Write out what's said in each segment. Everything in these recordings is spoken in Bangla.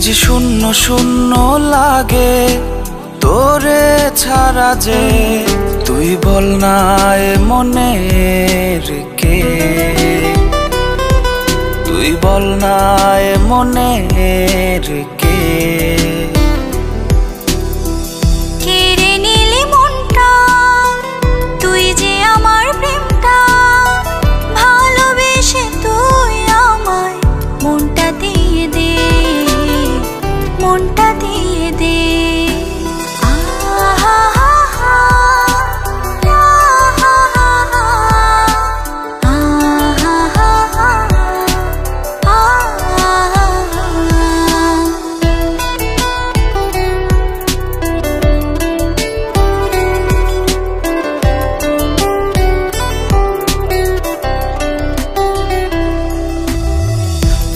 যে শূন্য শূন্য লাগে তোরে ছাড়া যে, তুই বল না এ মনের কে, তুই বল না এ মনের কে। কেড়ে নিলি মনটা, তুই যে আমার প্রেমটা, ভালোবেসে তুই আমায় মনটা দিয়ে দে, মনটা দিয়ে দে।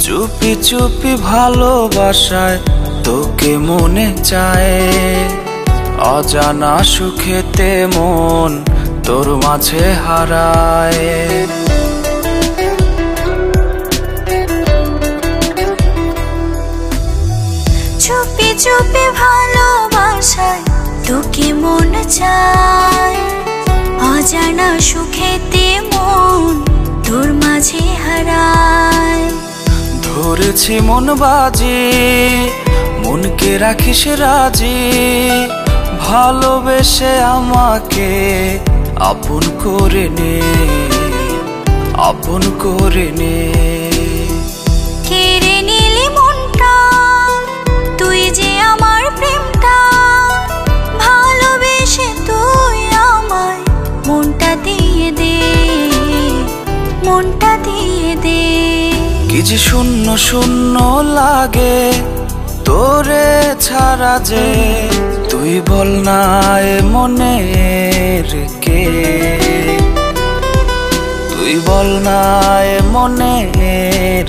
চুপি চুপি ভালোবাসায় তোকে মনে চায়, অজানা সুখেতে মন তোর মাঝে হারায়। চুপি চুপি ভালোবাসায় তোকে মন চায়, অজানা সুখেতে মন তোর মাঝে হারায়। ধরেছি মন বাজি, মনকে রাখিস রাজি, ভালোবেসে আমাকে আপন করে নে, আপন করে নে। কেড়ে নিলি মনটা, তুই যে আমার প্রেমটা, ভালোবেসে তুই আমায় মনটা দিয়ে দে, মনটা দিয়ে দে। কি যে শূন্য শূন্য লাগে তোরে ছাড়া যে, তুই বল না এ মনের কে, তুই বল না এ মনের